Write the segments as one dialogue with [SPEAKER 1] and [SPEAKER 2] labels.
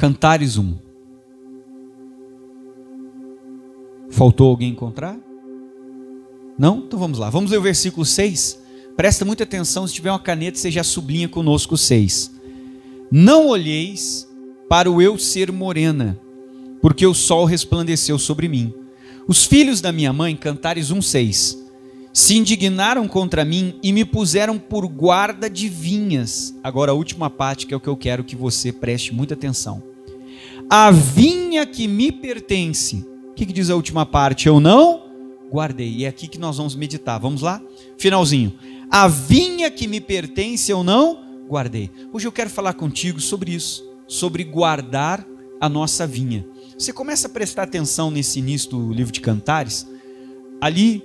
[SPEAKER 1] Cantares 1. Faltou alguém encontrar? Não? Então vamos lá. Vamos ler o versículo 6. Presta muita atenção, se tiver uma caneta, você já sublinha conosco o 6. Não olheis para o eu ser morena, porque o sol resplandeceu sobre mim. Os filhos da minha mãe, Cantares 1:6, se indignaram contra mim e me puseram por guarda de vinhas. Agora a última parte, que é o que eu quero que você preste muita atenção. A vinha que me pertence. O que diz a última parte? Eu não guardei. E é aqui que nós vamos meditar. Vamos lá? Finalzinho. A vinha que me pertence eu não guardei. Hoje eu quero falar contigo sobre isso, sobre guardar a nossa vinha. Você começa a prestar atenção nesse início do livro de Cantares. Ali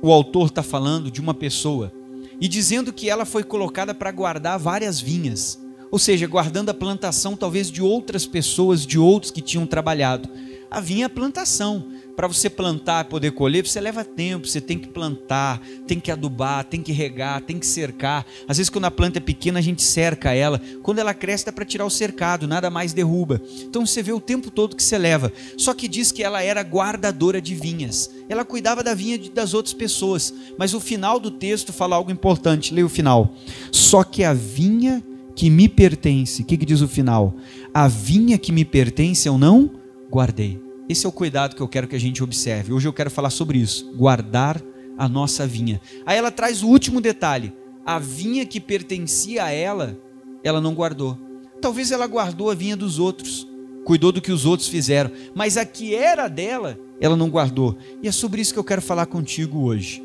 [SPEAKER 1] o autor está falando de uma pessoa e dizendo que ela foi colocada para guardar várias vinhas, ou seja, guardando a plantação talvez de outras pessoas, de outros que tinham trabalhado. A vinha é a plantação. Para você plantar e poder colher, você leva tempo, você tem que plantar, tem que adubar, tem que regar, tem que cercar. Às vezes quando a planta é pequena a gente cerca ela, quando ela cresce dá para tirar o cercado, nada mais derruba. Então você vê o tempo todo que você leva. Só que diz que ela era guardadora de vinhas, ela cuidava da vinha das outras pessoas. Mas o final do texto fala algo importante, leia o final. Só que a vinha que me pertence, o que diz o final? A vinha que me pertence eu não guardei. Esse é o cuidado que eu quero que a gente observe. Hoje eu quero falar sobre isso, guardar a nossa vinha. Aí ela traz o último detalhe. A vinha que pertencia a ela, ela não guardou. Talvez ela guardou a vinha dos outros, cuidou do que os outros fizeram, mas a que era dela, ela não guardou. E é sobre isso que eu quero falar contigo hoje.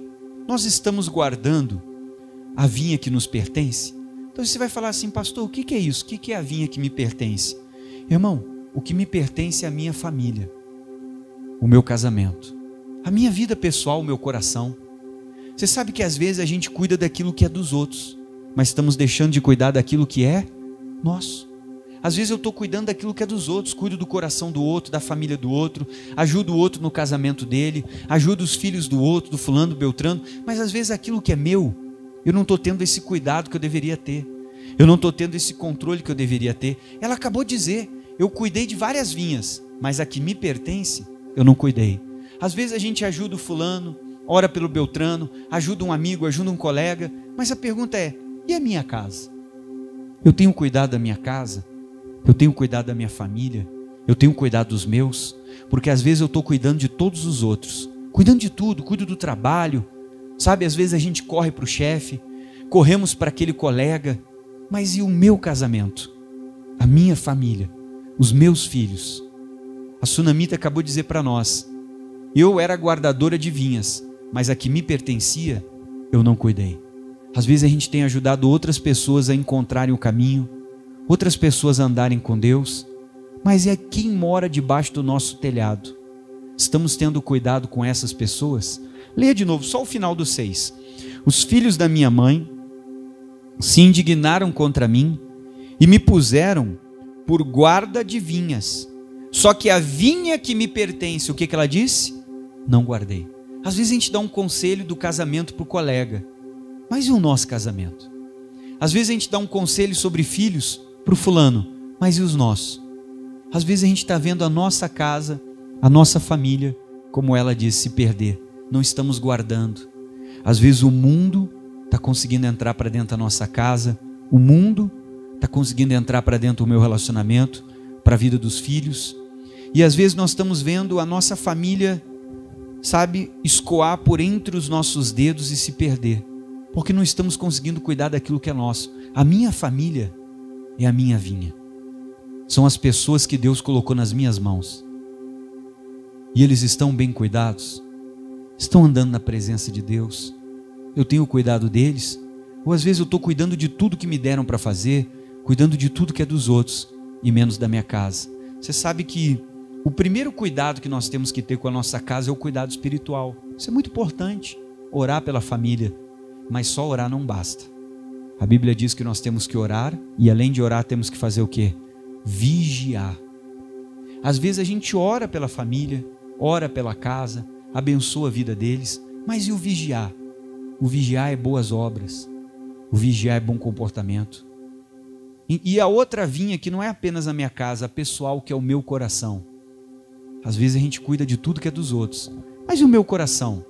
[SPEAKER 1] Nós estamos guardando a vinha que nos pertence? Então você vai falar assim, pastor, o que é isso? O que é a vinha que me pertence? Irmão, o que me pertence é a minha família, o meu casamento, a minha vida pessoal, o meu coração. Você sabe que às vezes a gente cuida daquilo que é dos outros, mas estamos deixando de cuidar daquilo que é nosso. Às vezes eu estou cuidando daquilo que é dos outros, cuido do coração do outro, da família do outro, ajudo o outro no casamento dele, ajudo os filhos do outro, do fulano, do beltrano, mas às vezes aquilo que é meu, eu não estou tendo esse cuidado que eu deveria ter, eu não estou tendo esse controle que eu deveria ter. Ela acabou de dizer, eu cuidei de várias vinhas, mas a que me pertence, eu não cuidei. Às vezes a gente ajuda o fulano, ora pelo beltrano, ajuda um amigo, ajuda um colega, mas a pergunta é, e a minha casa? Eu tenho cuidado da minha casa? Eu tenho cuidado da minha família? Eu tenho cuidado dos meus? Porque às vezes eu estou cuidando de todos os outros, cuidando de tudo, cuido do trabalho, sabe, às vezes a gente corre para o chefe, corremos para aquele colega, mas e o meu casamento? A minha família? Os meus filhos? A Sunamita acabou de dizer para nós, eu era guardadora de vinhas, mas a que me pertencia, eu não cuidei. Às vezes a gente tem ajudado outras pessoas a encontrarem o caminho, outras pessoas a andarem com Deus, mas é quem mora debaixo do nosso telhado. Estamos tendo cuidado com essas pessoas? Leia de novo, só o final do 6. Os filhos da minha mãe se indignaram contra mim e me puseram por guarda de vinhas. Só que a vinha que me pertence, o que ela disse? Não guardei. Às vezes a gente dá um conselho do casamento para o colega, mas e o nosso casamento? Às vezes a gente dá um conselho sobre filhos para o fulano, mas e os nossos? Às vezes a gente está vendo a nossa casa, a nossa família, como ela disse, se perder. Não estamos guardando. Às vezes o mundo está conseguindo entrar para dentro da nossa casa, o mundo está conseguindo entrar para dentro do meu relacionamento, para a vida dos filhos, e às vezes nós estamos vendo a nossa família, sabe, escoar por entre os nossos dedos e se perder, porque não estamos conseguindo cuidar daquilo que é nosso. A minha família é a minha vinha, são as pessoas que Deus colocou nas minhas mãos, e eles estão bem cuidados, estão andando na presença de Deus, eu tenho cuidado deles, ou às vezes eu estou cuidando de tudo que me deram para fazer, cuidando de tudo que é dos outros, e menos da minha casa. Você sabe que o primeiro cuidado que nós temos que ter com a nossa casa é o cuidado espiritual. Isso é muito importante, orar pela família, mas só orar não basta. A Bíblia diz que nós temos que orar, e além de orar temos que fazer o quê? Vigiar. Às vezes a gente ora pela família, ora pela casa, abençoa a vida deles, mas e o vigiar? O vigiar é boas obras, o vigiar é bom comportamento. E a outra vinha que não é apenas a minha casa, a pessoal, que é o meu coração. Às vezes a gente cuida de tudo que é dos outros. Mas e o meu coração?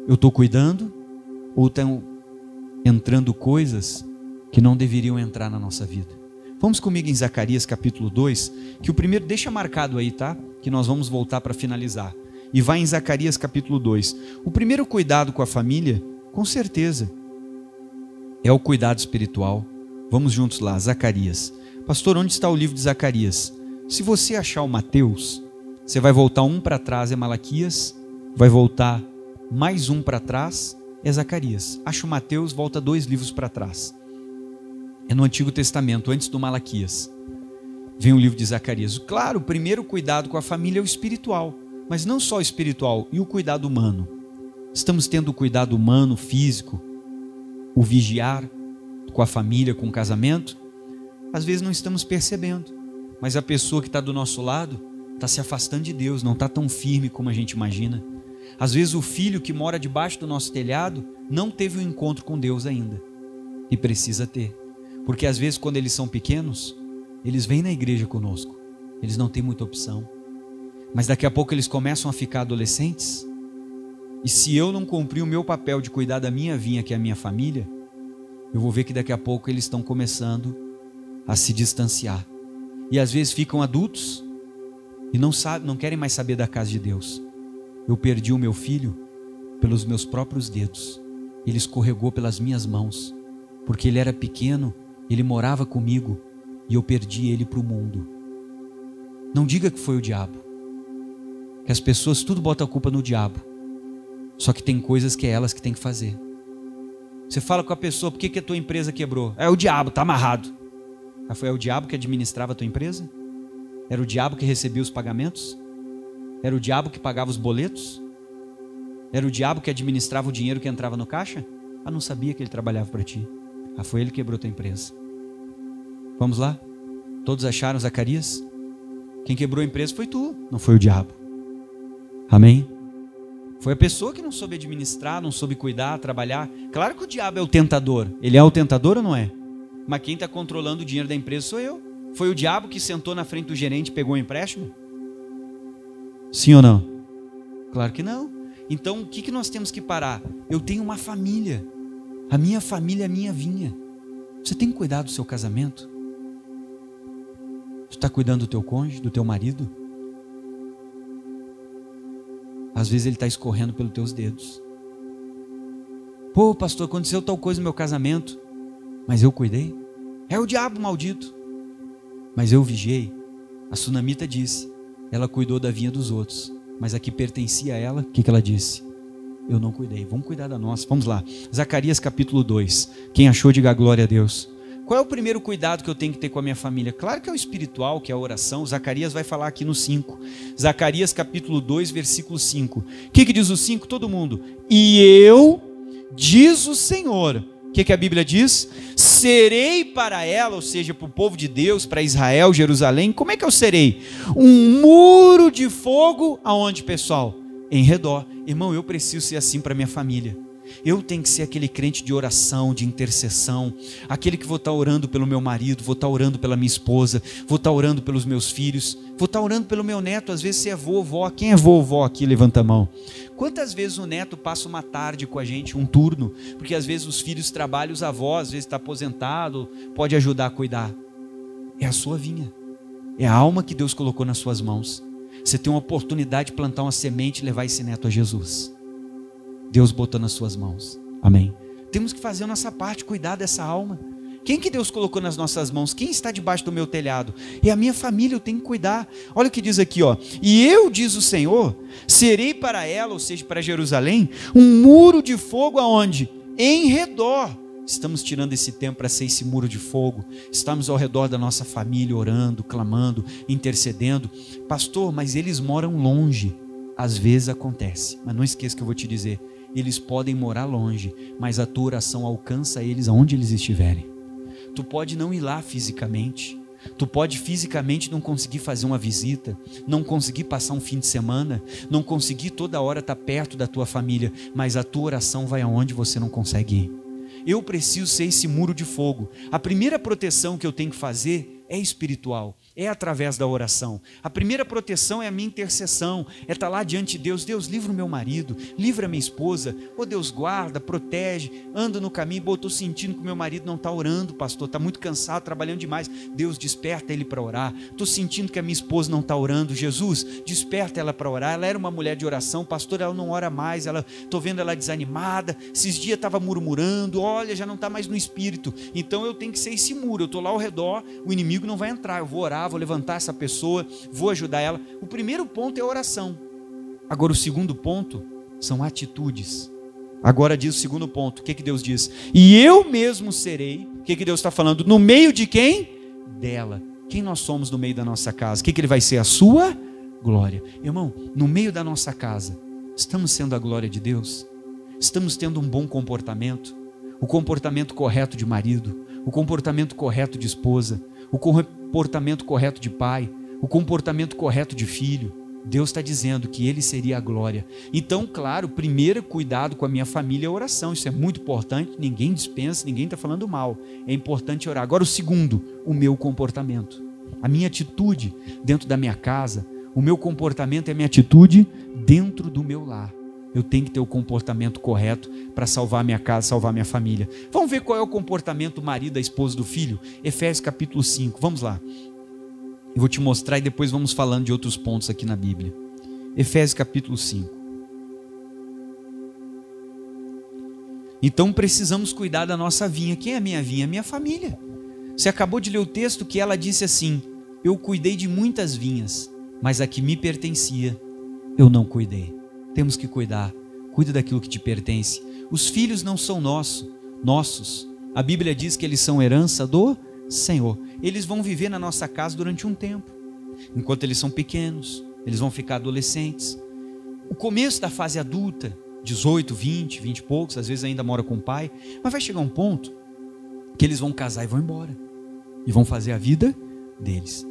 [SPEAKER 1] Eu estou cuidando? Ou estão entrando coisas que não deveriam entrar na nossa vida? Vamos comigo em Zacarias capítulo 2, que o primeiro, deixa marcado aí, tá? Que nós vamos voltar para finalizar. E vai em Zacarias capítulo 2. O primeiro cuidado com a família, com certeza, é o cuidado espiritual. Vamos juntos lá, Zacarias. Pastor, onde está o livro de Zacarias? Se você achar o Mateus, você vai voltar um para trás, é Malaquias, vai voltar mais um para trás, é Zacarias. Acha o Mateus, volta 2 livros para trás. É no Antigo Testamento, antes do Malaquias. Vem o livro de Zacarias. Claro, o primeiro cuidado com a família é o espiritual, mas não só o espiritual, e o cuidado humano. Estamos tendo o cuidado humano, físico, o vigiar com a família, com o casamento? Às vezes não estamos percebendo, mas a pessoa que está do nosso lado está se afastando de Deus, não está tão firme como a gente imagina. Às vezes o filho que mora debaixo do nosso telhado não teve um encontro com Deus ainda, e precisa ter, porque às vezes quando eles são pequenos, eles vêm na igreja conosco, eles não têm muita opção, mas daqui a pouco eles começam a ficar adolescentes, e se eu não cumprir o meu papel de cuidar da minha vinha, que é a minha família, eu vou ver que daqui a pouco eles estão começando a se distanciar, e às vezes ficam adultos e não querem mais saber da casa de Deus. Eu perdi o meu filho pelos meus próprios dedos, ele escorregou pelas minhas mãos, porque ele era pequeno, ele morava comigo, e eu perdi ele para o mundo. Não diga que foi o diabo, que as pessoas tudo botam a culpa no diabo, só que tem coisas que é elas que tem que fazer. Você fala com a pessoa, por que a tua empresa quebrou? É o diabo, está amarrado. Foi o diabo que administrava a tua empresa? Era o diabo que recebia os pagamentos? Era o diabo que pagava os boletos? Era o diabo que administrava o dinheiro que entrava no caixa? Não sabia que ele trabalhava para ti. Foi ele que quebrou a tua empresa. Vamos lá? Todos acharam Zacarias? Quem quebrou a empresa foi tu, não foi o diabo. Amém? Foi a pessoa que não soube administrar, não soube cuidar, trabalhar. Claro que o diabo é o tentador. Ele é o tentador ou não é? Mas quem está controlando o dinheiro da empresa sou eu. Foi o diabo que sentou na frente do gerente e pegou o empréstimo? Sim ou não? Claro que não. Então o que nós temos que parar? Eu tenho uma família. A minha família é a minha vinha. Você tem que cuidar do seu casamento? Você está cuidando do teu cônjuge, do teu marido? Às vezes ele está escorrendo pelos teus dedos. Pô, pastor, aconteceu tal coisa no meu casamento, mas eu cuidei. É o diabo maldito. Mas eu vigiei. A sunamita disse, ela cuidou da vinha dos outros, mas a que pertencia a ela, o que ela disse? Eu não cuidei. Vamos cuidar da nossa. Vamos lá. Zacarias capítulo 2. Quem achou, diga glória a Deus. Qual é o primeiro cuidado que eu tenho que ter com a minha família? Claro que é o espiritual, que é a oração. Zacarias vai falar aqui no 5. Zacarias capítulo 2, versículo 5. O que diz o 5? Todo mundo. E eu, diz o Senhor. O que a Bíblia diz? Serei para ela, ou seja, para o povo de Deus, para Israel, Jerusalém. Como é que eu serei? Um muro de fogo, aonde, pessoal? Em redor. Irmão, eu preciso ser assim para minha família. Eu tenho que ser aquele crente de oração, de intercessão, aquele que vou estar orando pelo meu marido, vou estar orando pela minha esposa, vou estar orando pelos meus filhos, vou estar orando pelo meu neto. Às vezes você é vovó. Quem é vovó aqui? Levanta a mão. Quantas vezes o neto passa uma tarde com a gente, um turno? Porque às vezes os filhos trabalham, os avós, às vezes está aposentado, pode ajudar a cuidar. É a sua vinha, é a alma que Deus colocou nas suas mãos. Você tem uma oportunidade de plantar uma semente e levar esse neto a Jesus. Deus botou nas suas mãos. Amém. Temos que fazer a nossa parte, cuidar dessa alma. Quem que Deus colocou nas nossas mãos? Quem está debaixo do meu telhado? É a minha família, eu tenho que cuidar. Olha o que diz aqui, ó. E eu, diz o Senhor, serei para ela, ou seja, para Jerusalém, um muro de fogo aonde? Em redor. Estamos tirando esse tempo para ser esse muro de fogo. Estamos ao redor da nossa família, orando, clamando, intercedendo. Pastor, mas eles moram longe. Às vezes acontece, mas não esqueça que eu vou te dizer. Eles podem morar longe, mas a tua oração alcança eles aonde eles estiverem. Tu pode não ir lá fisicamente, tu pode fisicamente não conseguir fazer uma visita, não conseguir passar um fim de semana, não conseguir toda hora estar perto da tua família, mas a tua oração vai aonde você não consegue ir. Eu preciso ser esse muro de fogo. A primeira proteção que eu tenho que fazer é espiritual, é através da oração. A primeira proteção é a minha intercessão, é estar lá diante de Deus. Deus, livra o meu marido, livra a minha esposa. Oh, Deus, guarda, protege, anda no caminho. Pô, estou sentindo que o meu marido não está orando, pastor, está muito cansado, trabalhando demais. Deus, desperta ele para orar. Estou sentindo que a minha esposa não está orando. Jesus, desperta ela para orar. Ela era uma mulher de oração, pastor, ela não ora mais. Estou vendo ela desanimada. Esses dias estava murmurando, olha, já não está mais no espírito. Então eu tenho que ser esse muro. Eu estou lá ao redor, o inimigo não vai entrar, eu vou orar, vou levantar essa pessoa, vou ajudar ela. O primeiro ponto é a oração. Agora o segundo ponto são atitudes. Agora diz o segundo ponto, o que Deus diz? E eu mesmo serei, o que Deus está falando? No meio de quem? Dela. Quem nós somos no meio da nossa casa? O que Ele vai ser? A sua glória. Irmão, no meio da nossa casa, estamos sendo a glória de Deus? Estamos tendo um bom comportamento? O comportamento correto de marido, o comportamento correto de esposa, o comportamento correto de pai, o comportamento correto de filho. Deus está dizendo que Ele seria a glória. Então, claro, primeiro cuidado com a minha família é a oração. Isso é muito importante, ninguém dispensa, ninguém está falando mal. É importante orar. Agora o segundo, o meu comportamento. A minha atitude dentro da minha casa, o meu comportamento é a minha atitude dentro do meu lar. Eu tenho que ter o comportamento correto para salvar minha casa, salvar minha família. Vamos ver qual é o comportamento do marido, da esposa, do filho? Efésios capítulo 5, vamos lá. Eu vou te mostrar e depois vamos falando de outros pontos aqui na Bíblia. Efésios capítulo 5. Então precisamos cuidar da nossa vinha. Quem é a minha vinha? A minha família. Você acabou de ler o texto que ela disse assim: eu cuidei de muitas vinhas, mas a que me pertencia, eu não cuidei. Temos que cuidar, cuida daquilo que te pertence. Os filhos não são nossos. A Bíblia diz que eles são herança do Senhor. Eles vão viver na nossa casa durante um tempo. Enquanto eles são pequenos, eles vão ficar adolescentes. O começo da fase adulta, 18, 20 e poucos, às vezes ainda mora com o pai. Mas vai chegar um ponto que eles vão casar e vão embora. E vão fazer a vida deles.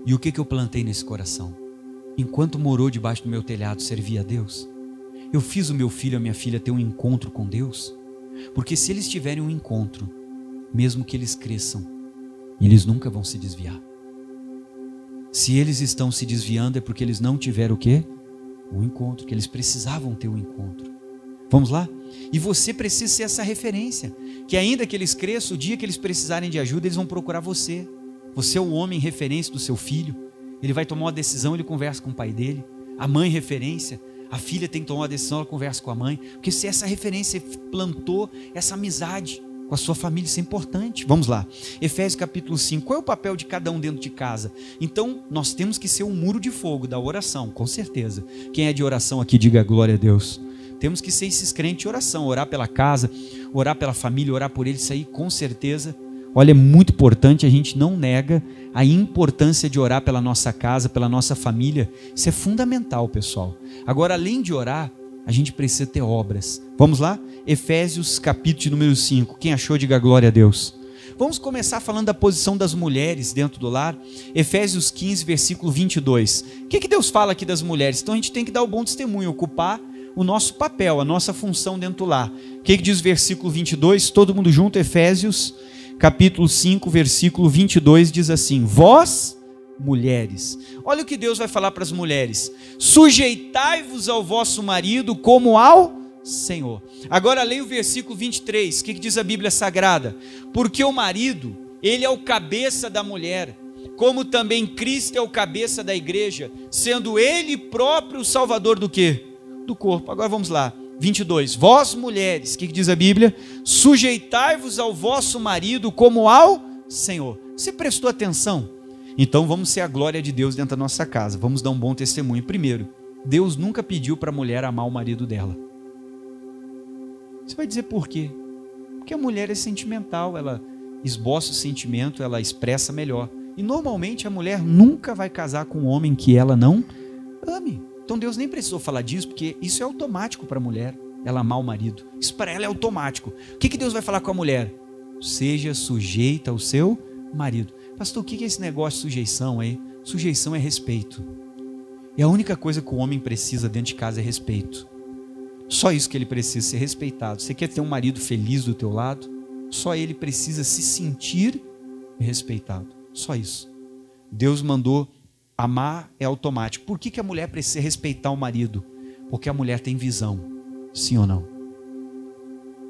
[SPEAKER 1] E o que eu plantei nesse coração? Enquanto morou debaixo do meu telhado, servia a Deus. Eu fiz o meu filho e a minha filha ter um encontro com Deus. Porque se eles tiverem um encontro, mesmo que eles cresçam, eles nunca vão se desviar. Se eles estão se desviando é porque eles não tiveram o quê? O encontro, que eles precisavam ter um encontro. Vamos lá? E você precisa ser essa referência, que ainda que eles cresçam, o dia que eles precisarem de ajuda, eles vão procurar você. Você é o homem referência do seu filho. Ele vai tomar uma decisão, ele conversa com o pai dele. A mãe referência, a filha tem que tomar uma decisão, ela conversa com a mãe. Porque se essa referência plantou essa amizade com a sua família, isso é importante. Vamos lá, Efésios capítulo 5, qual é o papel de cada um dentro de casa? Então, nós temos que ser um muro de fogo da oração, com certeza. Quem é de oração aqui, diga glória a Deus. Temos que ser esses crentes de oração, orar pela casa, orar pela família, orar por eles, isso aí com certeza. Olha, é muito importante, a gente não nega a importância de orar pela nossa casa, pela nossa família. Isso é fundamental, pessoal. Agora, além de orar, a gente precisa ter obras. Vamos lá? Efésios capítulo número 5. Quem achou, diga glória a Deus. Vamos começar falando da posição das mulheres dentro do lar. Efésios 15, versículo 22. O que Deus fala aqui das mulheres? Então a gente tem que dar o bom testemunho, ocupar o nosso papel, a nossa função dentro do lar. O que diz o versículo 22? Todo mundo junto, Efésios capítulo 5, versículo 22, diz assim: vós, mulheres, olha o que Deus vai falar para as mulheres: sujeitai-vos ao vosso marido como ao Senhor. Agora leia o versículo 23, o que diz a Bíblia Sagrada? Porque o marido, ele é o cabeça da mulher, como também Cristo é o cabeça da igreja, sendo ele próprio o salvador do quê? Do corpo. Agora vamos lá, 22, vós mulheres, o que diz a Bíblia? Sujeitai-vos ao vosso marido como ao Senhor. Você prestou atenção? Então vamos ser a glória de Deus dentro da nossa casa, vamos dar um bom testemunho. Primeiro, Deus nunca pediu para a mulher amar o marido dela. Você vai dizer por quê? Porque a mulher é sentimental, ela esboça o sentimento, ela expressa melhor. E normalmente a mulher nunca vai casar com um homem que ela não ame. Então Deus nem precisou falar disso, porque isso é automático para a mulher, ela amar o marido. Isso para ela é automático. O que Deus vai falar com a mulher? Seja sujeita ao seu marido. Pastor, o que é esse negócio de sujeição aí? Sujeição é respeito. E a única coisa que o homem precisa dentro de casa é respeito. Só isso que ele precisa, ser respeitado. Você quer ter um marido feliz do teu lado? Só ele precisa se sentir respeitado. Só isso. Deus mandou amar, é automático. Por que a mulher precisa respeitar o marido? Porque a mulher tem visão. Sim ou não?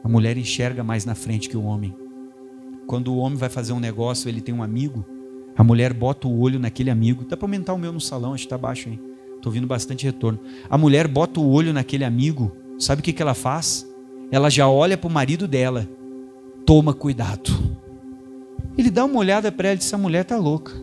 [SPEAKER 1] A mulher enxerga mais na frente que o homem. Quando o homem vai fazer um negócio, ele tem um amigo, a mulher bota o olho naquele amigo. Dá para aumentar o meu no salão, acho que está baixo aí. Estou ouvindo bastante retorno. A mulher bota o olho naquele amigo. Sabe o que ela faz? Ela já olha para o marido dela. Toma cuidado. Ele dá uma olhada para ela e diz: essa mulher está louca.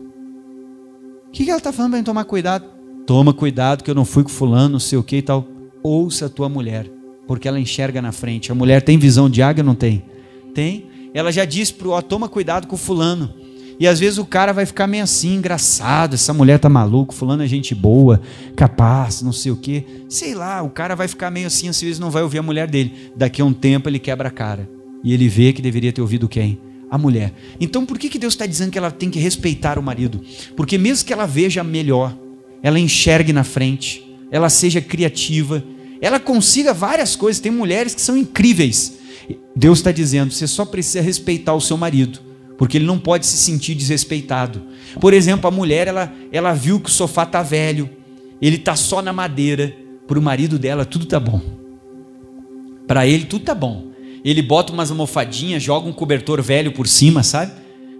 [SPEAKER 1] O que ela está falando para tomar cuidado? Toma cuidado que eu não fui com fulano, não sei o que e tal. Ouça a tua mulher, porque ela enxerga na frente. A mulher tem visão de águia ou não tem? Tem. Ela já diz toma cuidado com fulano. E às vezes o cara vai ficar meio assim, engraçado, essa mulher tá maluca, fulano é gente boa, capaz, não sei o que. Sei lá, o cara vai ficar meio assim, às vezes não vai ouvir a mulher dele. Daqui a um tempo ele quebra a cara. E ele vê que deveria ter ouvido quem? A mulher. Então por que Deus está dizendo que ela tem que respeitar o marido? Porque mesmo que ela veja melhor, ela enxergue na frente, ela seja criativa, ela consiga várias coisas. Tem mulheres que são incríveis. Deus está dizendo, você só precisa respeitar o seu marido, porque ele não pode se sentir desrespeitado. Por exemplo, a mulher, ela viu que o sofá está velho, ele está só na madeira. Para o marido dela tudo está bom, para ele tudo está bom. Ele bota umas almofadinhas, joga um cobertor velho por cima, sabe?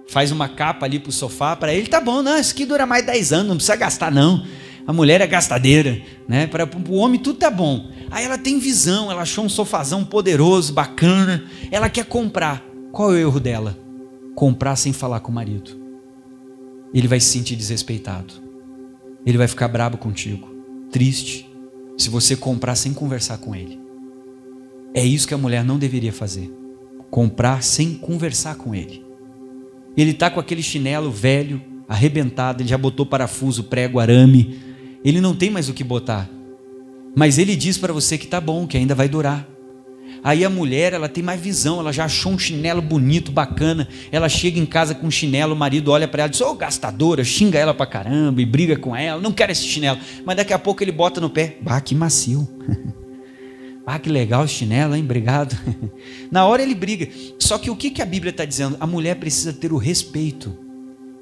[SPEAKER 1] Faz uma capa ali para o sofá, para ele tá bom. Não, isso aqui dura mais 10 anos, não precisa gastar não. A mulher é gastadeira, né? Para o homem tudo tá bom. Aí ela tem visão, ela achou um sofazão poderoso, bacana, ela quer comprar. Qual é o erro dela? Comprar sem falar com o marido. Ele vai se sentir desrespeitado, ele vai ficar bravo contigo, triste, se você comprar sem conversar com ele. É isso que a mulher não deveria fazer, comprar sem conversar com ele. Ele está com aquele chinelo velho, arrebentado, ele já botou parafuso, prego, arame, ele não tem mais o que botar, mas ele diz para você que está bom, que ainda vai durar. Aí a mulher, ela tem mais visão, ela já achou um chinelo bonito, bacana, ela chega em casa com um chinelo, o marido olha para ela e diz: ô gastadora, xinga ela para caramba e briga com ela, não quero esse chinelo, mas daqui a pouco ele bota no pé, que macio, que legal esse chinelo, hein, obrigado. Na hora ele briga. Só que o que a Bíblia está dizendo? A mulher precisa ter o respeito.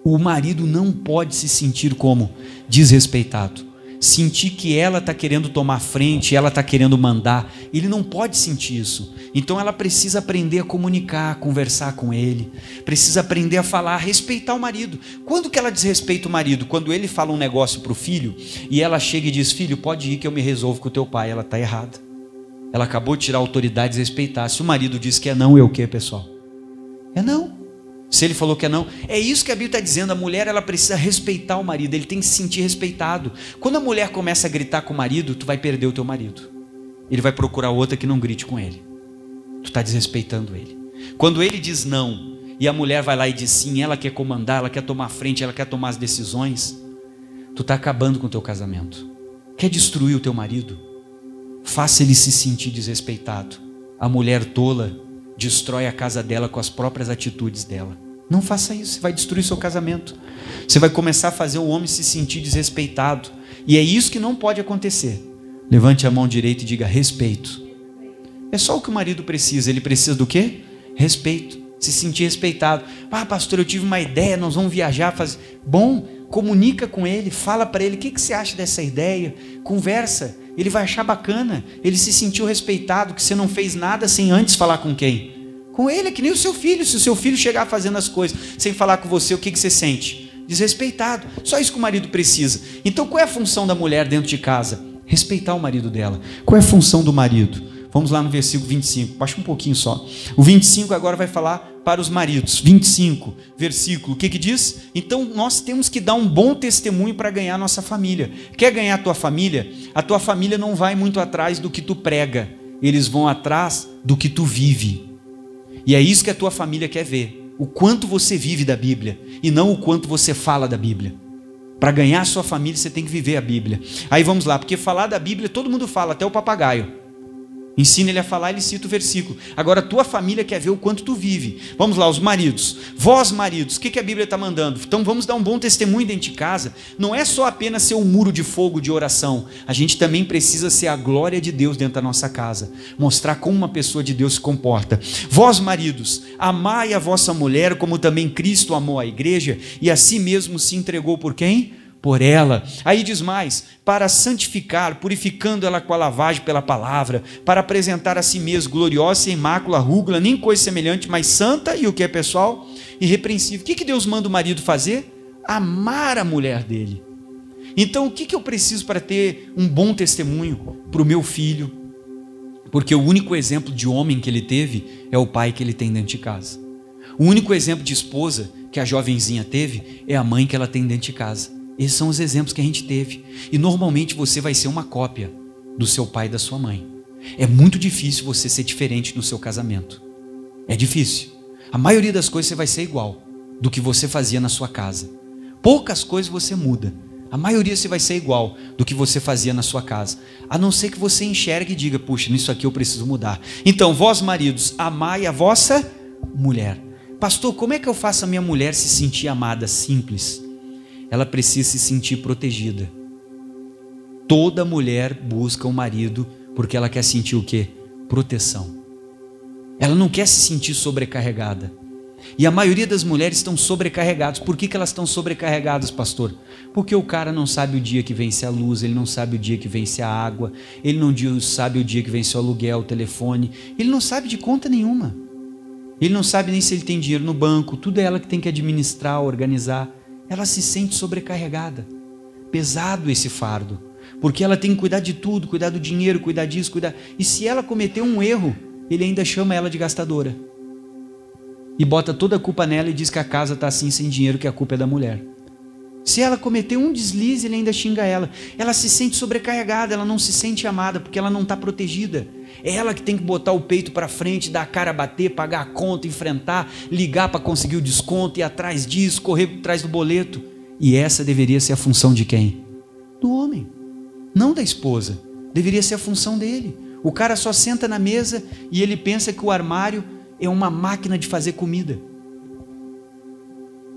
[SPEAKER 1] O marido não pode se sentir como desrespeitado, sentir que ela está querendo tomar frente, ela está querendo mandar. Ele não pode sentir isso. Então ela precisa aprender a comunicar, conversar com ele, precisa aprender a falar, respeitar o marido. Quando que ela desrespeita o marido? Quando ele fala um negócio para o filho e ela chega e diz: filho, pode ir que eu me resolvo com o teu pai. Ela está errada. Ela acabou de tirar a autoridade e respeitar. Se o marido diz que é não, é o que, pessoal? É não. Se ele falou que é não, é isso que a Bíblia está dizendo. A mulher, ela precisa respeitar o marido, ele tem que se sentir respeitado. Quando a mulher começa a gritar com o marido, tu vai perder o teu marido. Ele vai procurar outra que não grite com ele. Tu está desrespeitando ele. Quando ele diz não, e a mulher vai lá e diz sim, ela quer comandar, ela quer tomar frente, ela quer tomar as decisões, tu está acabando com o teu casamento. Quer destruir o teu marido? Faça ele se sentir desrespeitado. A mulher tola destrói a casa dela com as próprias atitudes dela. Não faça isso, você vai destruir seu casamento. Você vai começar a fazer o homem se sentir desrespeitado. E é isso que não pode acontecer. Levante a mão direita e diga: respeito. É só o que o marido precisa. Ele precisa do quê? Respeito. Se sentir respeitado. Pastor, eu tive uma ideia, nós vamos viajar. Bom, comunica com ele, fala para ele: o que você acha dessa ideia? Conversa. Ele vai achar bacana. Ele se sentiu respeitado, que você não fez nada sem antes falar com quem? Com ele. É que nem o seu filho. Se o seu filho chegar fazendo as coisas sem falar com você, o que você sente? Desrespeitado. Só isso que o marido precisa. Então qual é a função da mulher dentro de casa? Respeitar o marido dela. Qual é a função do marido? Vamos lá no versículo 25, baixa um pouquinho só. O 25 agora vai falar para os maridos. 25, versículo, o que diz? Então nós temos que dar um bom testemunho para ganhar a nossa família. Quer ganhar a tua família? A tua família não vai muito atrás do que tu prega, eles vão atrás do que tu vive. E é isso que a tua família quer ver, o quanto você vive da Bíblia, e não o quanto você fala da Bíblia. Para ganhar a sua família você tem que viver a Bíblia. Aí vamos lá, porque falar da Bíblia todo mundo fala, até o papagaio. Ensina ele a falar, ele cita o versículo. Agora a tua família quer ver o quanto tu vive. Vamos lá, os maridos. Vós, maridos, o que a Bíblia está mandando? Então vamos dar um bom testemunho dentro de casa. Não é só apenas ser um muro de fogo de oração. A gente também precisa ser a glória de Deus dentro da nossa casa. Mostrar como uma pessoa de Deus se comporta. Vós, maridos, amai a vossa mulher, como também Cristo amou a igreja, e a si mesmo se entregou por quem? Por ela. Aí diz mais, para santificar, purificando ela com a lavagem pela palavra, para apresentar a si mesmo gloriosa, sem mácula, rúgula, nem coisa semelhante, mas santa, e o que é pessoal? Irrepreensível. O que Deus manda o marido fazer? Amar a mulher dele. Então o que eu preciso para ter um bom testemunho para o meu filho? Porque o único exemplo de homem que ele teve é o pai que ele tem dentro de casa. O único exemplo de esposa que a jovenzinha teve é a mãe que ela tem dentro de casa. Esses são os exemplos que a gente teve. E normalmente você vai ser uma cópia do seu pai e da sua mãe. É muito difícil você ser diferente no seu casamento. É difícil. A maioria das coisas você vai ser igual do que você fazia na sua casa. Poucas coisas você muda. A maioria você vai ser igual do que você fazia na sua casa. A não ser que você enxergue e diga, puxa, nisso aqui eu preciso mudar. Então, vós maridos, amai a vossa mulher. Pastor, como é que eu faço a minha mulher se sentir amada? Simples. Ela precisa se sentir protegida. Toda mulher busca um marido porque ela quer sentir o quê? Proteção. Ela não quer se sentir sobrecarregada. E a maioria das mulheres estão sobrecarregadas. Por que elas estão sobrecarregadas, pastor? Porque o cara não sabe o dia que vence a luz, ele não sabe o dia que vence a água, ele não sabe o dia que vence o aluguel, o telefone, ele não sabe de conta nenhuma. Ele não sabe nem se ele tem dinheiro no banco, tudo é ela que tem que administrar, organizar. Ela se sente sobrecarregada, pesado esse fardo, porque ela tem que cuidar de tudo, cuidar do dinheiro, cuidar disso, cuidar. E se ela cometer um erro, ele ainda chama ela de gastadora e bota toda a culpa nela e diz que a casa está assim sem dinheiro, que a culpa é da mulher. Se ela cometer um deslize, ele ainda xinga ela. Ela se sente sobrecarregada, ela não se sente amada porque ela não está protegida. É ela que tem que botar o peito para frente, dar a cara a bater, pagar a conta, enfrentar, ligar para conseguir o desconto, ir atrás disso, correr atrás do boleto. E essa deveria ser a função de quem? Do homem, não da esposa. Deveria ser a função dele. O cara só senta na mesa e ele pensa que o armário é uma máquina de fazer comida.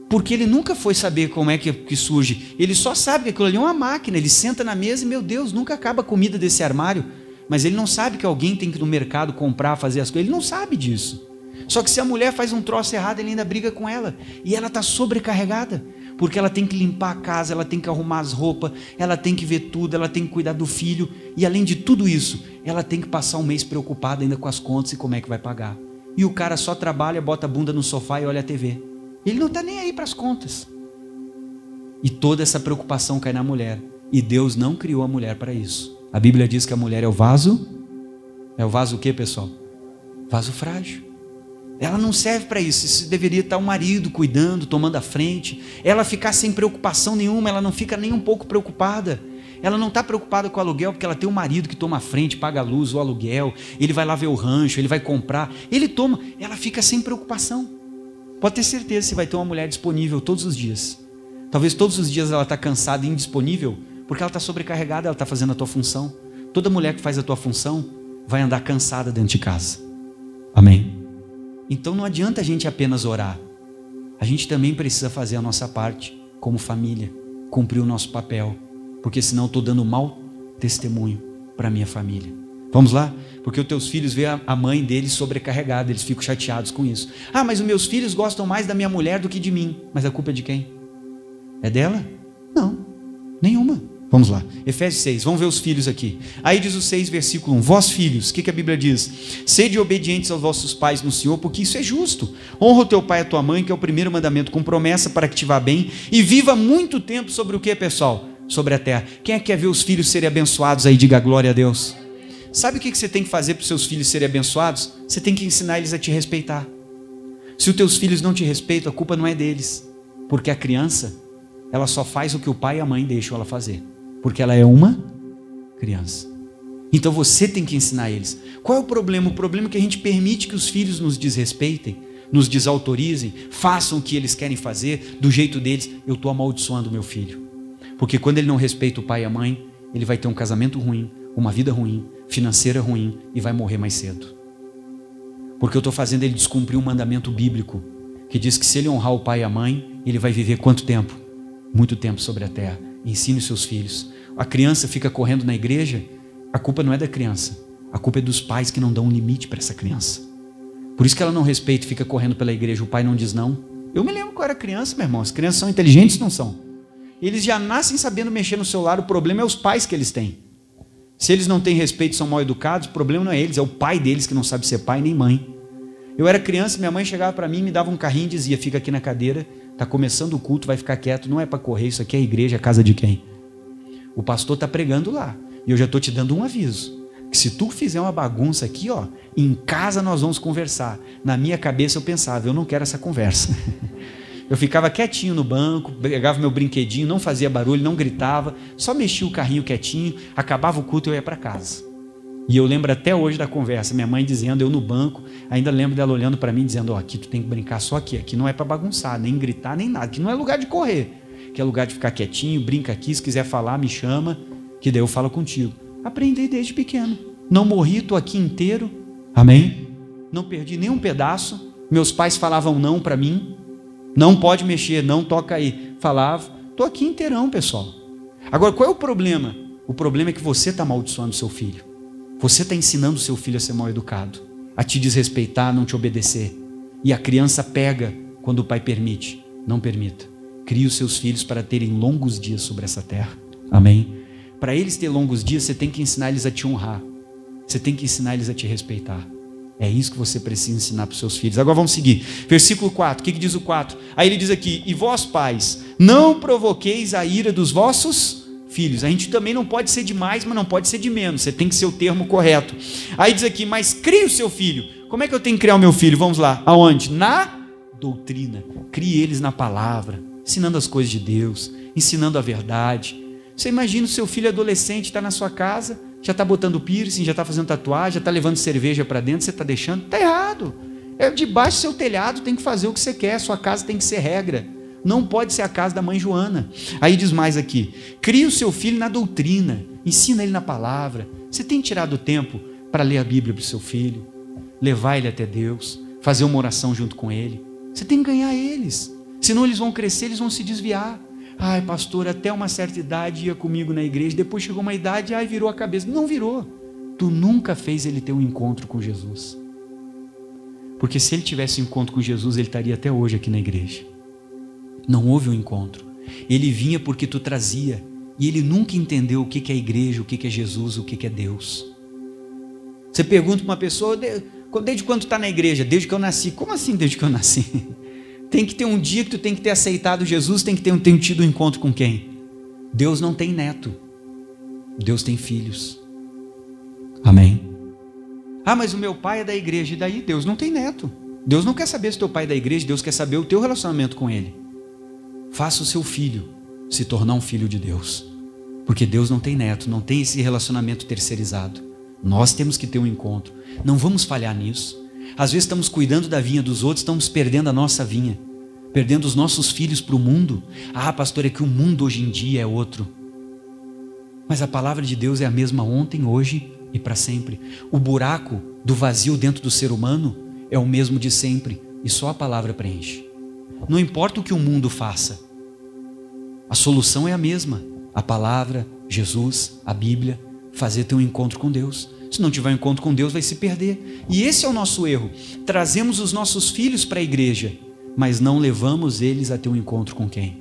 [SPEAKER 1] Porque ele nunca foi saber como é que surge. Ele só sabe que aquilo ali é uma máquina. Ele senta na mesa e, meu Deus, nunca acaba a comida desse armário. Mas ele não sabe que alguém tem que ir no mercado comprar, fazer as coisas. Ele não sabe disso. Só que se a mulher faz um troço errado, ele ainda briga com ela. E ela está sobrecarregada. Porque ela tem que limpar a casa, ela tem que arrumar as roupas, ela tem que ver tudo, ela tem que cuidar do filho. E além de tudo isso, ela tem que passar um mês preocupada ainda com as contas e como é que vai pagar. E o cara só trabalha, bota a bunda no sofá e olha a TV. Ele não está nem aí para as contas. E toda essa preocupação cai na mulher. E Deus não criou a mulher para isso. A Bíblia diz que a mulher é o vaso. É o vaso o quê, pessoal? Vaso frágil. Ela não serve para isso. Isso deveria estar o marido cuidando, tomando a frente. Ela ficar sem preocupação nenhuma. Ela não fica nem um pouco preocupada. Ela não está preocupada com o aluguel porque ela tem um marido que toma a frente, paga a luz, o aluguel. Ele vai lá ver o rancho, ele vai comprar. Ele toma. Ela fica sem preocupação. Pode ter certeza que você vai ter uma mulher disponível todos os dias. Talvez todos os dias ela está cansada e indisponível, porque ela está sobrecarregada, ela está fazendo a tua função. Toda mulher que faz a tua função vai andar cansada dentro de casa. Amém? Então não adianta a gente apenas orar. A gente também precisa fazer a nossa parte como família, cumprir o nosso papel, porque senão eu estou dando mau testemunho para a minha família. Vamos lá? Porque os teus filhos veem a mãe deles sobrecarregada, eles ficam chateados com isso. Ah, mas os meus filhos gostam mais da minha mulher do que de mim. Mas a culpa é de quem? É dela? Não, nenhuma. Vamos lá, Efésios 6, vamos ver os filhos aqui. Aí diz o 6, versículo 1, vós filhos, o que a Bíblia diz? Sede obedientes aos vossos pais no Senhor, porque isso é justo. Honra o teu pai e a tua mãe, que é o primeiro mandamento com promessa para que te vá bem, e viva muito tempo sobre o que, pessoal? Sobre a terra. Quem é que quer ver os filhos serem abençoados aí? Diga glória a Deus. Sabe o que você tem que fazer para os seus filhos serem abençoados? Você tem que ensinar eles a te respeitar. Se os teus filhos não te respeitam, a culpa não é deles, porque a criança, ela só faz o que o pai e a mãe deixam ela fazer, porque ela é uma criança. Então você tem que ensinar eles. Qual é o problema? O problema é que a gente permite que os filhos nos desrespeitem, nos desautorizem, façam o que eles querem fazer, do jeito deles. Eu estou amaldiçoando meu filho, porque quando ele não respeita o pai e a mãe, ele vai ter um casamento ruim, uma vida ruim, financeira ruim, e vai morrer mais cedo. Porque eu estou fazendo ele descumprir um mandamento bíblico, que diz que se ele honrar o pai e a mãe, ele vai viver quanto tempo? Muito tempo sobre a terra. Ensine os seus filhos. A criança fica correndo na igreja, a culpa não é da criança, a culpa é dos pais que não dão um limite para essa criança. Por isso que ela não respeita e fica correndo pela igreja, o pai não diz não. Eu me lembro que eu era criança, meu irmão, as crianças são inteligentes, não são? Eles já nascem sabendo mexer no celular, o problema é os pais que eles têm. Se eles não têm respeito e são mal educados, o problema não é eles, é o pai deles que não sabe ser pai nem mãe. Eu era criança, minha mãe chegava para mim, me dava um carrinho e dizia, fica aqui na cadeira, está começando o culto, vai ficar quieto, não é para correr, isso aqui é a igreja, a casa de quem? O pastor está pregando lá, e eu já estou te dando um aviso, que se tu fizer uma bagunça aqui, ó, em casa nós vamos conversar. Na minha cabeça eu pensava, eu não quero essa conversa. Eu ficava quietinho no banco, pegava meu brinquedinho, não fazia barulho, não gritava, só mexia o carrinho quietinho, acabava o culto e eu ia para casa. E eu lembro até hoje da conversa, minha mãe dizendo, eu no banco, ainda lembro dela olhando para mim, dizendo, ó, aqui tu tem que brincar só aqui não é para bagunçar, nem gritar, nem nada, aqui não é lugar de correr, aqui é lugar de ficar quietinho, brinca aqui, se quiser falar, me chama, que daí eu falo contigo. Aprendi desde pequeno, não morri, estou aqui inteiro, amém? Não perdi nenhum pedaço, meus pais falavam não para mim, não pode mexer, não toca aí, falava, estou aqui inteirão, pessoal. Agora, qual é o problema? O problema é que você está amaldiçoando seu filho. Você está ensinando o seu filho a ser mal educado, a te desrespeitar, a não te obedecer. E a criança pega quando o pai permite. Não permita. Crie os seus filhos para terem longos dias sobre essa terra. Amém? Para eles terem longos dias, você tem que ensinar eles a te honrar. Você tem que ensinar eles a te respeitar. É isso que você precisa ensinar para os seus filhos. Agora vamos seguir. Versículo 4. O que diz o 4? Aí ele diz aqui, e vós pais, não provoqueis a ira dos vossos filhos. A gente também não pode ser de mais, mas não pode ser de menos. Você tem que ser o termo correto. Aí diz aqui, mas crie o seu filho. Como é que eu tenho que criar o meu filho? Vamos lá. Aonde? Na doutrina. Crie eles na palavra, ensinando as coisas de Deus, ensinando a verdade. Você imagina o seu filho adolescente está na sua casa, já está botando piercing, já está fazendo tatuagem, já está levando cerveja para dentro, você está deixando? Está errado. É debaixo do seu telhado, tem que fazer o que você quer. Sua casa tem que ser regra. Não pode ser a casa da mãe Joana. Aí diz mais aqui, crie o seu filho na doutrina, ensina ele na palavra. Você tem tirado tempo para ler a Bíblia para o seu filho, levar ele até Deus, fazer uma oração junto com ele? Você tem que ganhar eles, senão eles vão crescer, eles vão se desviar. Ai pastor, até uma certa idade ia comigo na igreja, depois chegou uma idade, ai virou a cabeça. Não virou, tu nunca fez ele ter um encontro com Jesus, porque se ele tivesse um encontro com Jesus, ele estaria até hoje aqui na igreja. Não houve um encontro, ele vinha porque tu trazia, e ele nunca entendeu o que é a igreja, o que é Jesus, o que é Deus. Você pergunta para uma pessoa, desde quando tu está na igreja? Desde que eu nasci. Como assim desde que eu nasci? Tem que ter um dia que tu tem que ter aceitado Jesus, tem que ter tido um encontro com quem? Deus não tem neto, Deus tem filhos. Amém? Ah, mas o meu pai é da igreja, e daí? Deus não tem neto. Deus não quer saber se teu pai é da igreja, Deus quer saber o teu relacionamento com ele. Faça o seu filho se tornar um filho de Deus, porque Deus não tem neto, não tem esse relacionamento terceirizado. Nós temos que ter um encontro, não vamos falhar nisso. Às vezes estamos cuidando da vinha dos outros, estamos perdendo a nossa vinha, perdendo os nossos filhos para o mundo. Ah pastor, é que o mundo hoje em dia é outro, mas a palavra de Deus é a mesma ontem, hoje e para sempre. O buraco do vazio dentro do ser humano é o mesmo de sempre, e só a palavra preenche. Não importa o que o mundo faça, a solução é a mesma, a palavra, Jesus, a Bíblia, fazer ter um encontro com Deus. Se não tiver um encontro com Deus, vai se perder. E esse é o nosso erro. Trazemos os nossos filhos para a igreja, mas não levamos eles a ter um encontro com quem?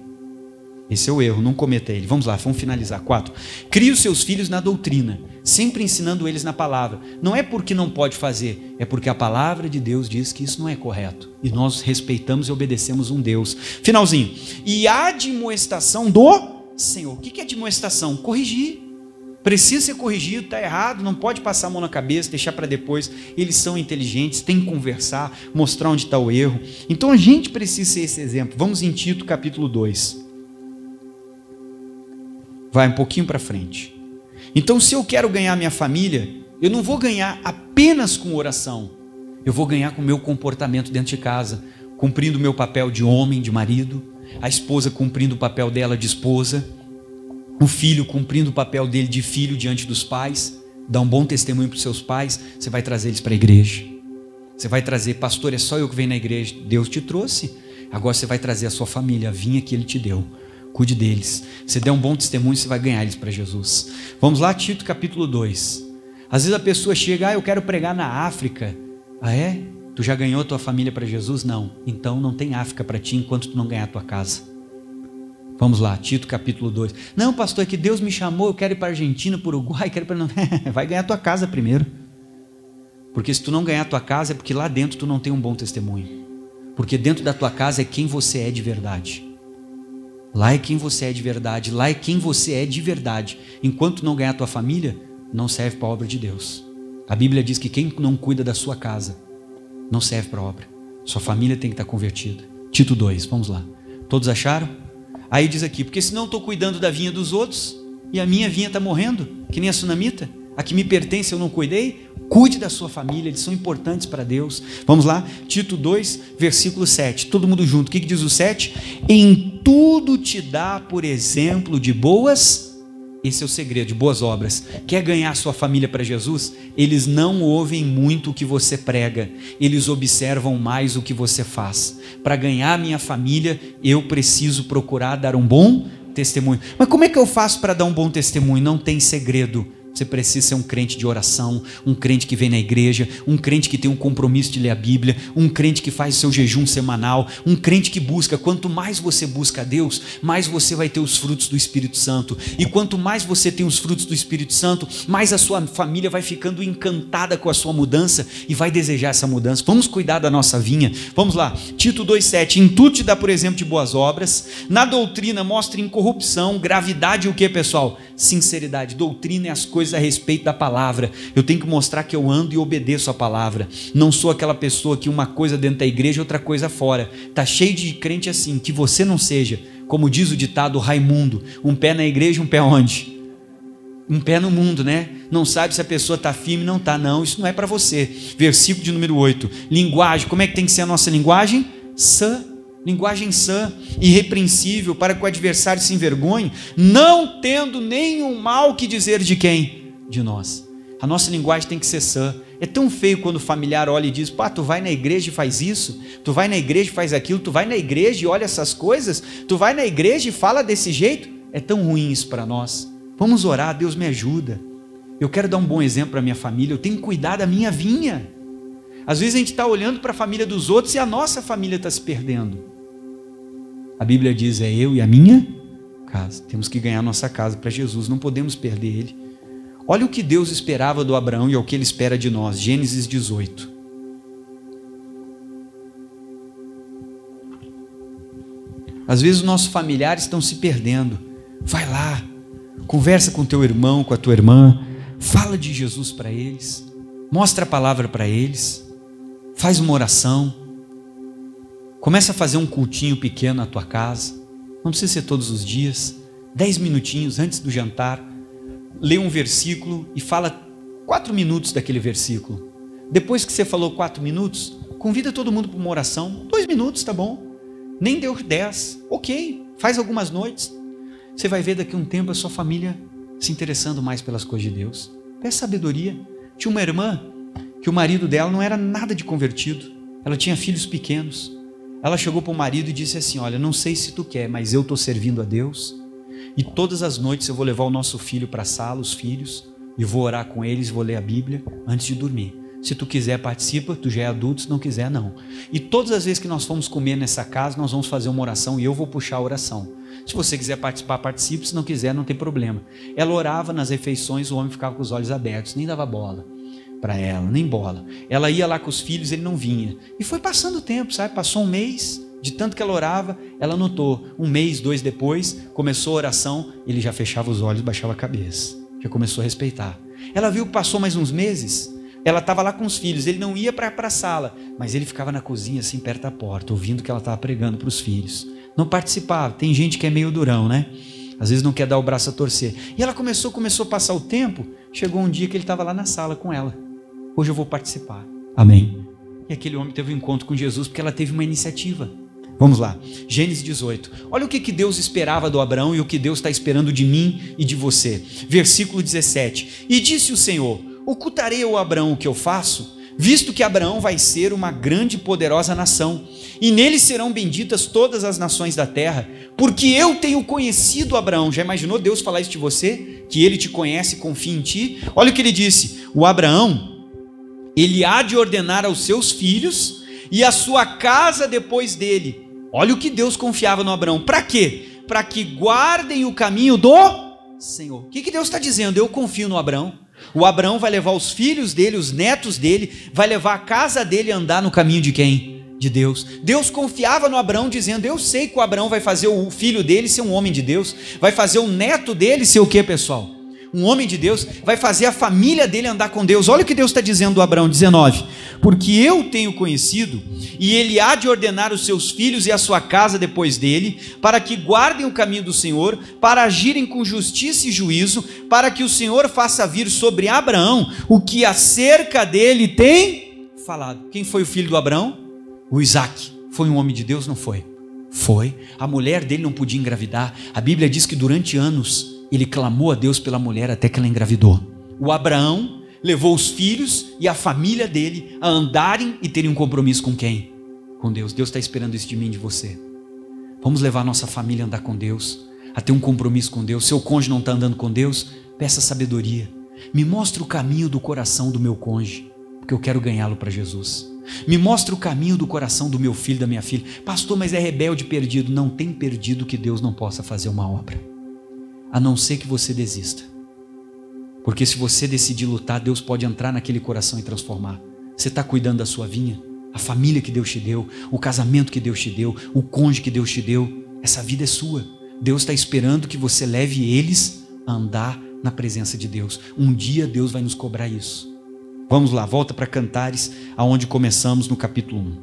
[SPEAKER 1] Esse é o erro, não cometa ele. Vamos lá, vamos finalizar. 4. Crie os seus filhos na doutrina, sempre ensinando eles na palavra. Não é porque não pode fazer, é porque a palavra de Deus diz que isso não é correto. E nós respeitamos e obedecemos um Deus. Finalzinho. E a admoestação do Senhor. O que é admoestação? Corrigir. Precisa ser corrigido, está errado, não pode passar a mão na cabeça, deixar para depois. Eles são inteligentes, tem que conversar, mostrar onde está o erro. Então a gente precisa ser esse exemplo. Vamos em Tito capítulo 2. Vai um pouquinho para frente. Então se eu quero ganhar minha família, eu não vou ganhar apenas com oração. Eu vou ganhar com o meu comportamento dentro de casa, cumprindo o meu papel de homem, de marido, a esposa cumprindo o papel dela de esposa, o filho cumprindo o papel dele de filho diante dos pais. dar um bom testemunho para os seus pais, você vai trazer eles para a igreja. Você vai trazer, pastor, é só eu que venho na igreja. Deus te trouxe. Agora você vai trazer a sua família, a vinha que Ele te deu. Cuide deles. Você der um bom testemunho, você vai ganhar eles para Jesus. Vamos lá, Tito capítulo 2. Às vezes a pessoa chega, eu quero pregar na África. Ah, é? Tu já ganhou a tua família para Jesus? Não. Então não tem África para ti enquanto tu não ganhar a tua casa. Vamos lá, Tito capítulo 2. Não, pastor, é que Deus me chamou, eu quero ir para a Argentina, para o Uruguai, quero ir para... Vai ganhar a tua casa primeiro. Porque se tu não ganhar a tua casa, é porque lá dentro tu não tem um bom testemunho. Porque dentro da tua casa é quem você é de verdade. Lá é quem você é de verdade. Lá é quem você é de verdade. Enquanto não ganhar a tua família, não serve para a obra de Deus. A Bíblia diz que quem não cuida da sua casa, não serve para a obra. Sua família tem que estar convertida. Tito 2, vamos lá. Todos acharam? Aí diz aqui, porque senão eu estou cuidando da vinha dos outros, e a minha vinha está morrendo, que nem a sunamita. A que me pertence eu não cuidei. Cuide da sua família, eles são importantes para Deus. Vamos lá, Tito 2, versículo 7. Todo mundo junto, o que diz o 7? Em tudo te dá por exemplo de boas, esse é o segredo, de boas obras. Quer ganhar a sua família para Jesus? Eles não ouvem muito o que você prega, eles observam mais o que você faz. Para ganhar a minha família, eu preciso procurar dar um bom testemunho. Mas como é que eu faço para dar um bom testemunho? Não tem segredo. Você precisa ser um crente de oração, um crente que vem na igreja, um crente que tem um compromisso de ler a Bíblia, um crente que faz seu jejum semanal, um crente que busca. Quanto mais você busca a Deus, mais você vai ter os frutos do Espírito Santo. E quanto mais você tem os frutos do Espírito Santo, mais a sua família vai ficando encantada com a sua mudança e vai desejar essa mudança. Vamos cuidar da nossa vinha. Vamos lá, Tito 2,7. Em tudo te dá por exemplo de boas obras, na doutrina mostra incorrupção, gravidade e o que, pessoal? Sinceridade. Doutrina é as coisas a respeito da palavra. Eu tenho que mostrar que eu ando e obedeço a palavra. Não sou aquela pessoa que uma coisa dentro da igreja e outra coisa fora. Está cheio de crente assim. Que você não seja, como diz o ditado Raimundo, um pé na igreja, um pé onde? Um pé no mundo, né? Não sabe se a pessoa está firme, não está. Não, isso não é para você. Versículo de número 8. Linguagem, como é que tem que ser a nossa linguagem? Sã. Linguagem sã, irrepreensível, para que o adversário se envergonhe, não tendo nenhum mal que dizer de quem? De nós. A nossa linguagem tem que ser sã. É tão feio quando o familiar olha e diz, pá, tu vai na igreja e faz isso, tu vai na igreja e faz aquilo, tu vai na igreja e olha essas coisas, tu vai na igreja e fala desse jeito. É tão ruim isso para nós. Vamos orar, Deus me ajuda. Eu quero dar um bom exemplo para a minha família, eu tenho que cuidar da minha vinha. Às vezes a gente está olhando para a família dos outros e a nossa família está se perdendo. A Bíblia diz, é eu e a minha casa. Temos que ganhar nossa casa para Jesus, não podemos perder Ele. Olha o que Deus esperava do Abraão e é o que Ele espera de nós. Gênesis 18. Às vezes os nossos familiares estão se perdendo. Vai lá, conversa com teu irmão, com a tua irmã, fala de Jesus para eles, mostra a palavra para eles, faz uma oração. Começa a fazer um cultinho pequeno na tua casa. Não precisa ser todos os dias. 10 minutinhos antes do jantar. Lê um versículo e fala 4 minutos daquele versículo. Depois que você falou 4 minutos, convida todo mundo para uma oração. 2 minutos, tá bom. Nem deu 10. Ok, faz algumas noites. Você vai ver daqui a um tempo a sua família se interessando mais pelas coisas de Deus. Peça sabedoria. Tinha uma irmã que o marido dela não era nada de convertido. Ela tinha filhos pequenos. Ela chegou para o marido e disse assim, olha, não sei se tu quer, mas eu estou servindo a Deus e todas as noites eu vou levar o nosso filho para a sala, os filhos, e vou orar com eles, vou ler a Bíblia antes de dormir. Se tu quiser, participa, tu já é adulto, se não quiser, não. E todas as vezes que nós formos comer nessa casa, nós vamos fazer uma oração e eu vou puxar a oração. Se você quiser participar, participe, se não quiser, não tem problema. Ela orava nas refeições, o homem ficava com os olhos abertos, nem dava bola para ela, nem bola. Ela ia lá com os filhos, ele não vinha. E foi passando o tempo, sabe? Passou um mês, de tanto que ela orava, ela notou. 1 mês, 2 depois, começou a oração, ele já fechava os olhos, baixava a cabeça. Já começou a respeitar. Ela viu que passou mais uns meses, ela estava lá com os filhos, ele não ia para a sala, mas ele ficava na cozinha, assim, perto da porta, ouvindo que ela estava pregando para os filhos. Não participava. Tem gente que é meio durão, né? Às vezes não quer dar o braço a torcer. E ela começou a passar o tempo, chegou um dia que ele estava lá na sala com ela. Hoje eu vou participar. Amém. E aquele homem teve um encontro com Jesus porque ela teve uma iniciativa. Vamos lá, Gênesis 18. Olha o que Deus esperava do Abraão e o que Deus está esperando de mim e de você. Versículo 17. E disse o Senhor: ocultarei ao Abraão o que eu faço, visto que Abraão vai ser uma grande e poderosa nação, e nele serão benditas todas as nações da terra, porque eu tenho conhecido Abraão. Já imaginou Deus falar isso de você? Que ele te conhece e confia em ti? Olha o que ele disse: o Abraão, ele há de ordenar aos seus filhos e a sua casa depois dele. Olha o que Deus confiava no Abraão. Para quê? Para que guardem o caminho do Senhor. O que Deus está dizendo? Eu confio no Abraão. O Abraão vai levar os filhos dele, os netos dele, vai levar a casa dele a andar no caminho de quem? De Deus. Deus confiava no Abraão, dizendo: eu sei que o Abraão vai fazer o filho dele ser um homem de Deus, vai fazer o neto dele ser o que, pessoal? Um homem de Deus, vai fazer a família dele andar com Deus. Olha o que Deus está dizendo do Abraão, 19: porque eu tenho conhecido, e ele há de ordenar os seus filhos e a sua casa depois dele, para que guardem o caminho do Senhor, para agirem com justiça e juízo, para que o Senhor faça vir sobre Abraão o que acerca dele tem falado. Quem foi o filho do Abraão? O Isaque. Foi um homem de Deus? Não foi? Foi. A mulher dele não podia engravidar. A Bíblia diz que durante anos ele clamou a Deus pela mulher até que ela engravidou. O Abraão levou os filhos e a família dele a andarem e terem um compromisso com quem? Com Deus. Deus está esperando isso de mim e de você. Vamos levar a nossa família a andar com Deus, a ter um compromisso com Deus. Seu cônjuge não está andando com Deus? Peça sabedoria. Me mostra o caminho do coração do meu cônjuge, porque eu quero ganhá-lo para Jesus. Me mostra o caminho do coração do meu filho, da minha filha. Pastor, mas é rebelde, perdido. Não tem perdido que Deus não possa fazer uma obra, a não ser que você desista. Porque se você decidir lutar, Deus pode entrar naquele coração e transformar. Você está cuidando da sua vinha? A família que Deus te deu, o casamento que Deus te deu, o cônjuge que Deus te deu, essa vida é sua. Deus está esperando que você leve eles a andar na presença de Deus. Um dia Deus vai nos cobrar isso. Vamos lá, volta para Cantares, aonde começamos no capítulo 1.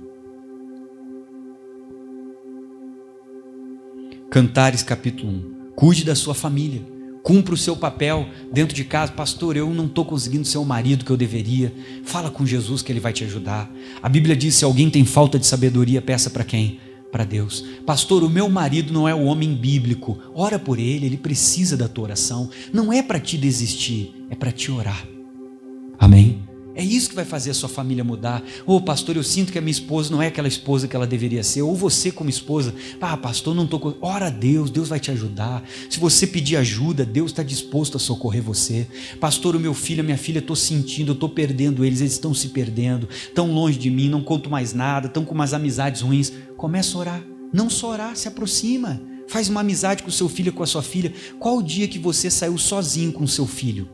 [SPEAKER 1] Cantares capítulo 1. Cuide da sua família, cumpra o seu papel dentro de casa. Pastor, eu não estou conseguindo ser o marido que eu deveria. Fala com Jesus que Ele vai te ajudar. A Bíblia diz: se alguém tem falta de sabedoria, peça para quem? Para Deus. Pastor, o meu marido não é o homem bíblico. Ora por ele, ele precisa da tua oração. Não é para te desistir, é para te orar. Amém? É isso que vai fazer a sua família mudar. Ô pastor, eu sinto que a minha esposa não é aquela esposa que ela deveria ser. Ou você como esposa: pastor, não estou. Ora a Deus, Deus vai te ajudar. Se você pedir ajuda, Deus está disposto a socorrer você. Pastor, o meu filho, a minha filha, estou sentindo, eu estou perdendo eles estão se perdendo, estão longe de mim, não conto mais nada, estão com umas amizades ruins. Começa a orar. Não só orar, se aproxima. Faz uma amizade com o seu filho, com a sua filha. Qual o dia que você saiu sozinho com o seu filho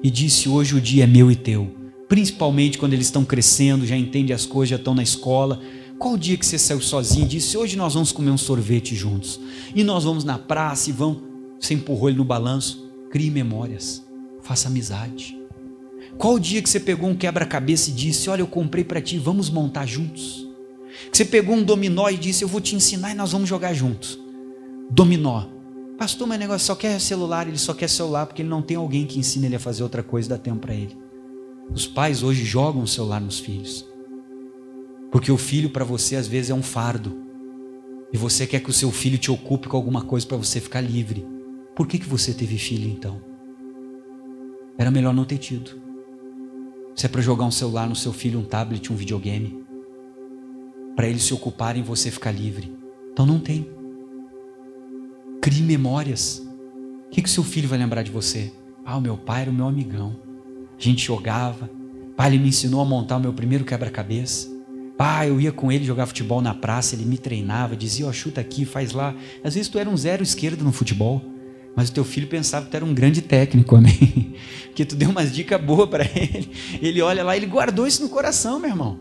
[SPEAKER 1] e disse: hoje o dia é meu e teu? Principalmente quando eles estão crescendo, já entendem as coisas, já estão na escola. Qual o dia que você saiu sozinho e disse: hoje nós vamos comer um sorvete juntos, e nós vamos na praça e você empurrou ele no balanço? Crie memórias, faça amizade. Qual o dia que você pegou um quebra-cabeça e disse: olha, eu comprei para ti, vamos montar juntos? Que você pegou um dominó e disse: eu vou te ensinar e nós vamos jogar juntos. Dominó. Pastor, meu negócio só quer celular. Ele só quer celular porque ele não tem alguém que ensine ele a fazer outra coisa, dá tempo para ele. Os pais hoje jogam o celular nos filhos, porque o filho para você às vezes é um fardo, e você quer que o seu filho te ocupe com alguma coisa para você ficar livre. Por que você teve filho então? Era melhor não ter tido. Se é para jogar um celular no seu filho, um tablet, um videogame, para eles se ocuparem e você ficar livre, então não tem. Crie memórias. O que o seu filho vai lembrar de você? O meu pai era o meu amigão, a gente jogava. Pai, ele me ensinou a montar o meu primeiro quebra-cabeça. Pai, eu ia com ele jogar futebol na praça, ele me treinava, dizia: chuta aqui, faz lá. Às vezes tu era um zero esquerdo no futebol, mas o teu filho pensava que tu era um grande técnico, amém? Porque tu deu umas dicas boas para ele. Ele olha lá, ele guardou isso no coração, meu irmão.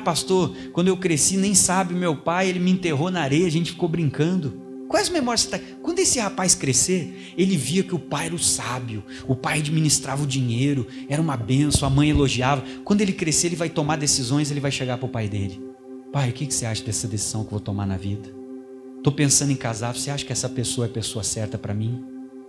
[SPEAKER 1] Pastor, quando eu cresci, nem sabe, meu pai, ele me enterrou na areia, a gente ficou brincando. Quais memórias você está? Quando esse rapaz crescer, ele via que o pai era o sábio, o pai administrava o dinheiro, era uma bênção, a mãe elogiava. Quando ele crescer, ele vai tomar decisões, ele vai chegar para o pai dele: pai, o que você acha dessa decisão que eu vou tomar na vida? Estou pensando em casar, você acha que essa pessoa é a pessoa certa para mim?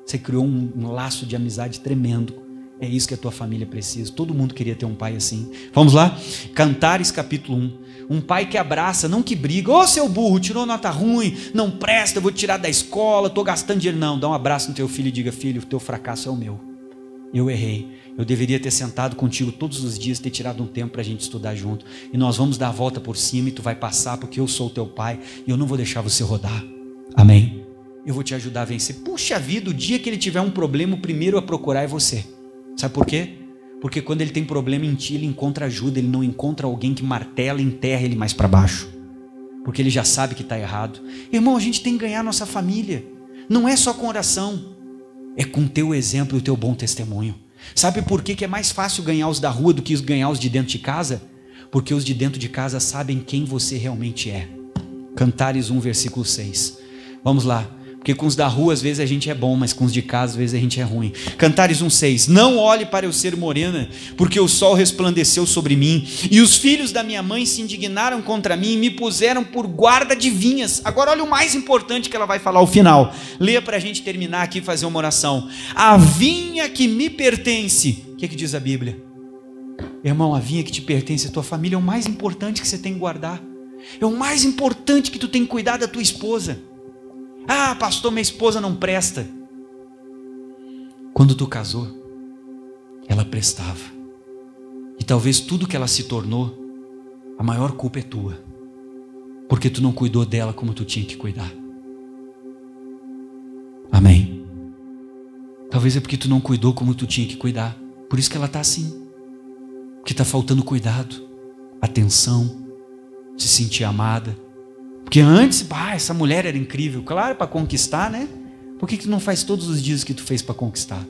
[SPEAKER 1] Você criou um laço de amizade tremendo É isso que a tua família precisa. Todo mundo queria ter um pai assim. Vamos lá? Cantares capítulo 1. Um pai que abraça, não que briga. Ô seu burro, tirou nota ruim, não presta, eu vou te tirar da escola, estou gastando dinheiro. Não, dá um abraço no teu filho e diga: filho, o teu fracasso é o meu. Eu errei. Eu deveria ter sentado contigo todos os dias, ter tirado um tempo para a gente estudar junto. E nós vamos dar a volta por cima e tu vai passar, porque eu sou o teu pai e eu não vou deixar você rodar. Amém? Eu vou te ajudar a vencer. Puxa vida, o dia que ele tiver um problema, o primeiro a procurar é você. Sabe por quê? Porque quando ele tem problema em ti, ele encontra ajuda, ele não encontra alguém que martela e enterra ele mais para baixo. Porque ele já sabe que está errado. Irmão, a gente tem que ganhar nossa família. Não é só com oração. É com o teu exemplo e o teu bom testemunho. Sabe por que é mais fácil ganhar os da rua do que ganhar os de dentro de casa? Porque os de dentro de casa sabem quem você realmente é. Cantares 1, versículo 6. Vamos lá. Porque com os da rua às vezes a gente é bom, mas com os de casa às vezes a gente é ruim. Cantares 1,6. Não olhe para eu ser morena, porque o sol resplandeceu sobre mim, e os filhos da minha mãe se indignaram contra mim e me puseram por guarda de vinhas. Agora olha o mais importante que ela vai falar ao final. Leia para a gente terminar aqui e fazer uma oração. A vinha que me pertence. O que diz a Bíblia? Irmão, a vinha que te pertence, a tua família é o mais importante que você tem que guardar. É o mais importante que tu tem que cuidar da tua esposa. Ah, pastor, minha esposa não presta. Quando tu casou, ela prestava. E talvez tudo que ela se tornou, a maior culpa é tua. Porque tu não cuidou dela como tu tinha que cuidar. Amém? Talvez é porque tu não cuidou como tu tinha que cuidar. Por isso que ela está assim. Porque está faltando cuidado, atenção, se sentir amada. Porque antes, essa mulher era incrível. Claro, para conquistar, né? Por que tu não faz todos os dias que tu fez para conquistar?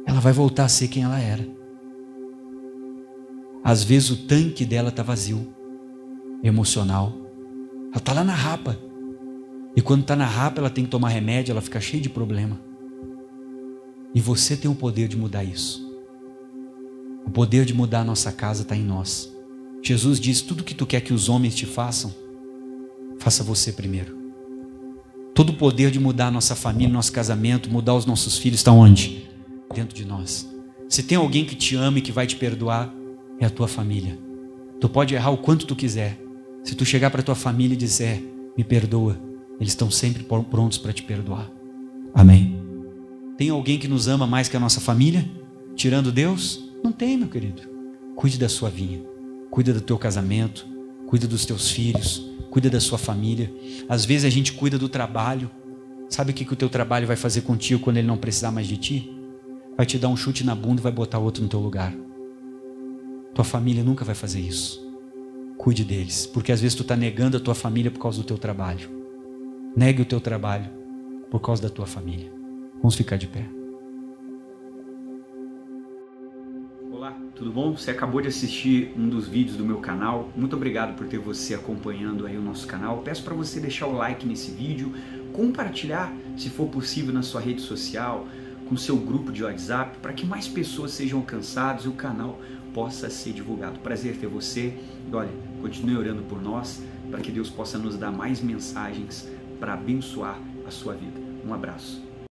[SPEAKER 1] Ela vai voltar a ser quem ela era. Às vezes o tanque dela está vazio, emocional. Ela está lá na rapa. E quando está na rapa, ela tem que tomar remédio, ela fica cheia de problema. E você tem o poder de mudar isso. O poder de mudar a nossa casa está em nós. Jesus diz: tudo que tu quer que os homens te façam, faça você primeiro. Todo o poder de mudar a nossa família, nosso casamento, mudar os nossos filhos está onde? Dentro de nós. Se tem alguém que te ama e que vai te perdoar, é a tua família. Tu pode errar o quanto tu quiser. Se tu chegar para a tua família e dizer: me perdoa, eles estão sempre prontos para te perdoar. Amém? Tem alguém que nos ama mais que a nossa família? Tirando Deus? Não tem, meu querido. Cuide da sua vinha. Cuida do teu casamento, cuida dos teus filhos, cuida da sua família. Às vezes a gente cuida do trabalho. Sabe o que o teu trabalho vai fazer contigo quando ele não precisar mais de ti? Vai te dar um chute na bunda e vai botar outro no teu lugar. Tua família nunca vai fazer isso. Cuide deles, porque às vezes tu está negando a tua família por causa do teu trabalho. Negue o teu trabalho por causa da tua família. Vamos ficar de pé. Olá, tudo bom? Você acabou de assistir um dos vídeos do meu canal. Muito obrigado por ter você acompanhando aí o nosso canal. Peço para você deixar o like nesse vídeo, compartilhar, se for possível, na sua rede social, com o seu grupo de WhatsApp, para que mais pessoas sejam alcançadas e o canal possa ser divulgado. Prazer ter você. E olha, continue orando por nós, para que Deus possa nos dar mais mensagens para abençoar a sua vida. Um abraço.